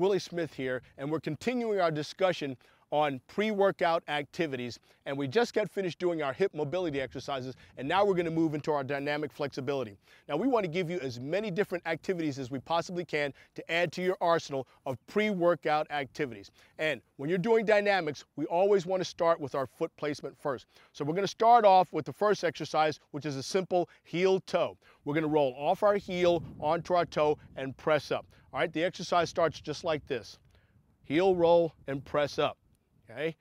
Willie Smith here, and we're continuing our discussion on pre-workout activities, and we just got finished doing our hip mobility exercises, and now we're going to move into our dynamic flexibility. Now we want to give you as many different activities as we possibly can to add to your arsenal of pre-workout activities. And when you're doing dynamics, we always want to start with our foot placement first. So we're going to start off with the first exercise, which is a simple heel toe. We're going to roll off our heel onto our toe and press up. All right, the exercise starts just like this. Heel roll and press up. Okay?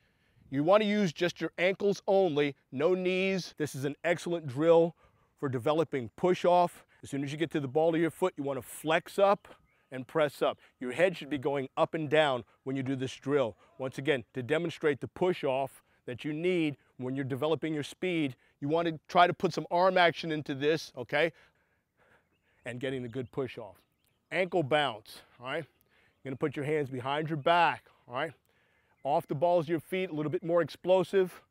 You want to use just your ankles only, no knees. This is an excellent drill for developing push-off. As soon as you get to the ball of your foot, you want to flex up and press up. Your head should be going up and down when you do this drill. Once again, to demonstrate the push-off that you need when you're developing your speed, you want to try to put some arm action into this, okay? And getting the good push-off. Ankle bounce, all right? You're going to put your hands behind your back, all right? Off the balls of your feet, a little bit more explosive,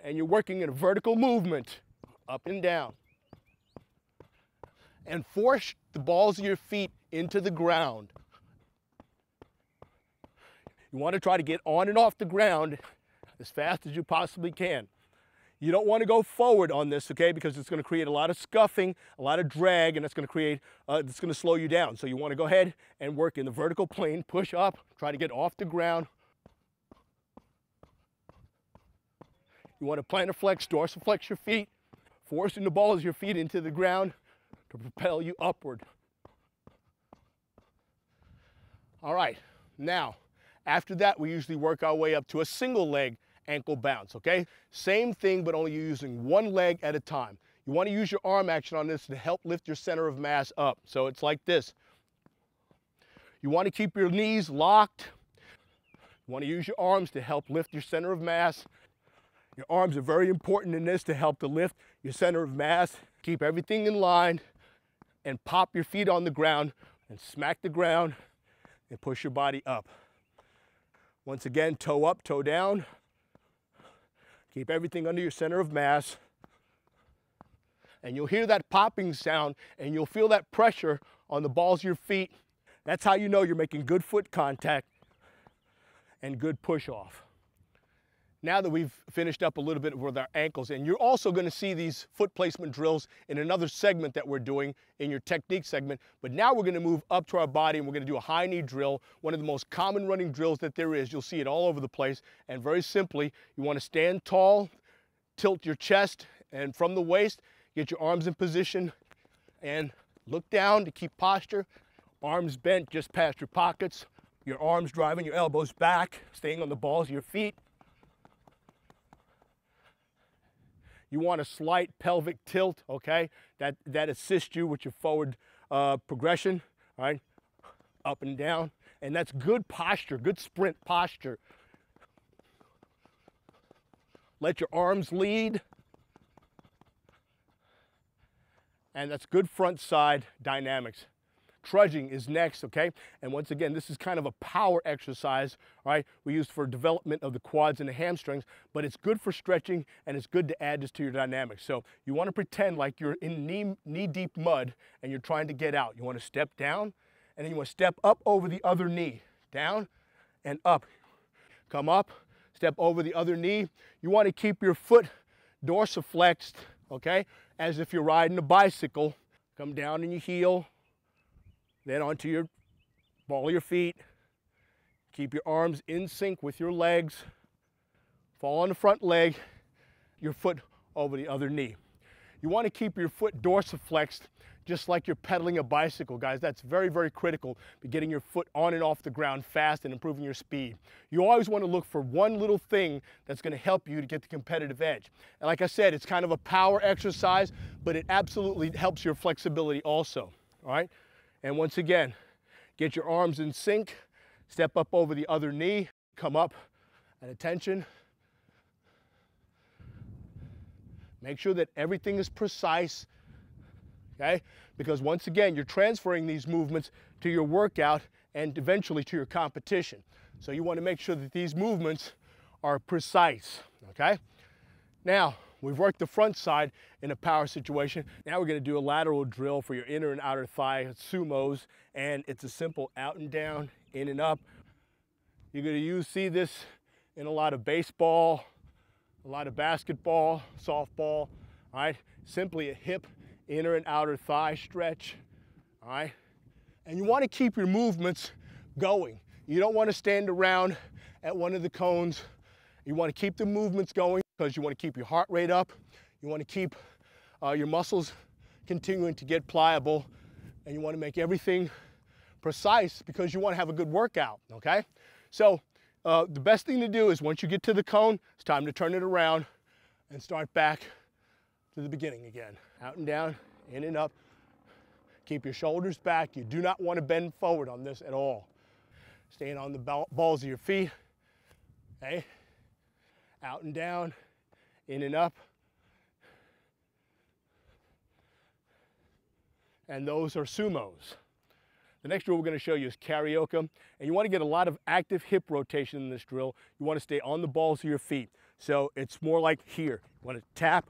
and you're working in a vertical movement, up and down. And force the balls of your feet into the ground. You want to try to get on and off the ground as fast as you possibly can. You don't want to go forward on this, okay, because it's going to create a lot of scuffing, a lot of drag, and it's going to create, it's going to slow you down. So you want to go ahead and work in the vertical plane, push up, try to get off the ground. You want to plantar flex, dorsiflex your feet, forcing the balls of your feet into the ground to propel you upward. All right, now, after that, we usually work our way up to a single leg ankle bounce, okay? Same thing, but only using one leg at a time. You want to use your arm action on this to help lift your center of mass up. So it's like this. You want to keep your knees locked. You want to use your arms to help lift your center of mass. Your arms are very important in this to help to lift your center of mass. Keep everything in line and pop your feet on the ground and smack the ground and push your body up. Once again, toe up, toe down. Keep everything under your center of mass. And you'll hear that popping sound and you'll feel that pressure on the balls of your feet. That's how you know you're making good foot contact and good push off. Now that we've finished up a little bit with our ankles, and you're also going to see these foot placement drills in another segment that we're doing in your technique segment, but now we're going to move up to our body and we're going to do a high knee drill, one of the most common running drills that there is. You'll see it all over the place, and very simply, you want to stand tall, tilt your chest, and from the waist, get your arms in position, and look down to keep posture, arms bent just past your pockets, your arms driving your elbows back, staying on the balls of your feet. You want a slight pelvic tilt, okay? That assists you with your forward progression, all right? Up and down. And that's good posture, good sprint posture. Let your arms lead. And that's good front side dynamics. Trudging is next, okay? And once again, this is kind of a power exercise, all right? We use for development of the quads and the hamstrings, but it's good for stretching and it's good to add this to your dynamics. So you want to pretend like you're in knee-deep mud and you're trying to get out. You want to step down and then you want to step up over the other knee. Down and up. Come up, step over the other knee. You want to keep your foot dorsiflexed, okay? As if you're riding a bicycle. Come down in your heel. Then onto your ball of your feet. Keep your arms in sync with your legs. Fall on the front leg, your foot over the other knee. You want to keep your foot dorsiflexed just like you're pedaling a bicycle, guys. That's very, very critical to getting your foot on and off the ground fast and improving your speed. You always want to look for one little thing that's going to help you to get the competitive edge. And like I said, it's kind of a power exercise, but it absolutely helps your flexibility also, all right? And once again, get your arms in sync, step up over the other knee, come up at attention. Make sure that everything is precise, okay? Because once again, you're transferring these movements to your workout and eventually to your competition. So you want to make sure that these movements are precise, okay? Now, we've worked the front side in a power situation. Now we're going to do a lateral drill for your inner and outer thigh sumos, and it's a simple out and down, in and up. You're going to see this in a lot of baseball, a lot of basketball, softball, all right? Simply a hip, inner and outer thigh stretch, all right? And you want to keep your movements going. You don't want to stand around at one of the cones. You want to keep the movements going because you want to keep your heart rate up. You want to keep your muscles continuing to get pliable, and you want to make everything precise because you want to have a good workout, okay? So the best thing to do is once you get to the cone, it's time to turn it around and start back to the beginning again. Out and down, in and up. Keep your shoulders back. You do not want to bend forward on this at all. Staying on the balls of your feet, okay? Out and down, in and up. And those are sumos. The next drill we're going to show you is karaoke, and you want to get a lot of active hip rotation in this drill. You want to stay on the balls of your feet. So it's more like here. You want to tap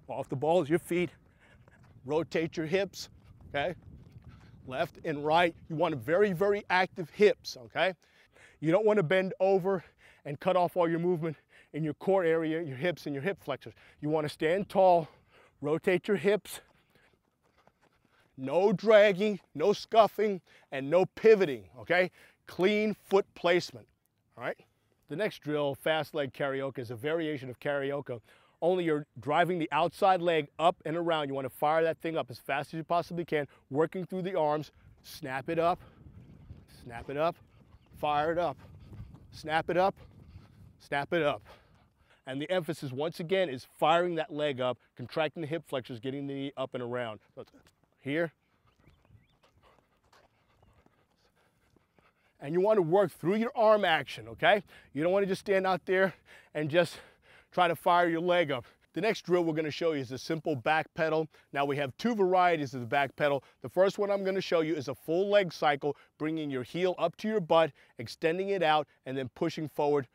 off the balls of your feet, rotate your hips, okay? Left and right. You want very, very active hips, okay? You don't want to bend over and cut off all your movement in your core area, your hips and your hip flexors. You want to stand tall, rotate your hips, no dragging, no scuffing, and no pivoting, okay? Clean foot placement, all right? The next drill, fast leg karaoke, is a variation of karaoke, only you're driving the outside leg up and around. You want to fire that thing up as fast as you possibly can, working through the arms. Snap it up, fire it up, snap it up, snap it up. And the emphasis, once again, is firing that leg up, contracting the hip flexors, getting the knee up and around. So here. And you want to work through your arm action, okay? You don't want to just stand out there and just try to fire your leg up. The next drill we're going to show you is a simple back pedal. Now we have two varieties of the back pedal. The first one I'm going to show you is a full leg cycle, bringing your heel up to your butt, extending it out, and then pushing forward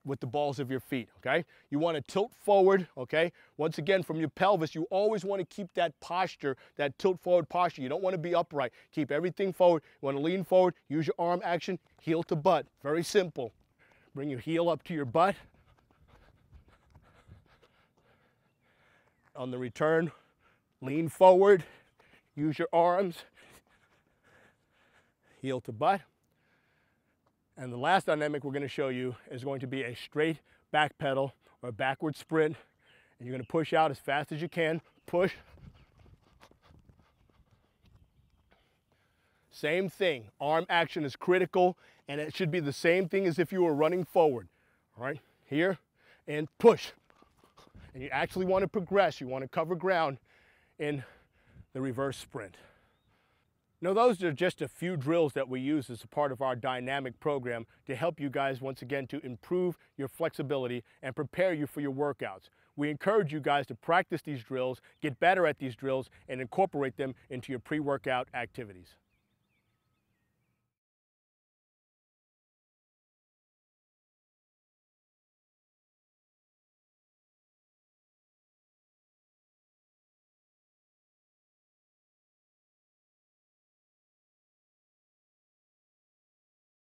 with the balls of your feet, okay? You want to tilt forward, okay? Once again, from your pelvis, you always want to keep that posture, that tilt forward posture. You don't want to be upright. Keep everything forward. You want to lean forward, use your arm action, heel to butt. Very simple. Bring your heel up to your butt. On the return, lean forward, use your arms, heel to butt. And the last dynamic we're going to show you is going to be a straight back pedal or a backward sprint. And you're going to push out as fast as you can. Push. Same thing. Arm action is critical, and it should be the same thing as if you were running forward. All right, here, and push. And you actually want to progress. You want to cover ground in the reverse sprint. Now, those are just a few drills that we use as a part of our dynamic program to help you guys, once again, to improve your flexibility and prepare you for your workouts. We encourage you guys to practice these drills, get better at these drills, and incorporate them into your pre-workout activities.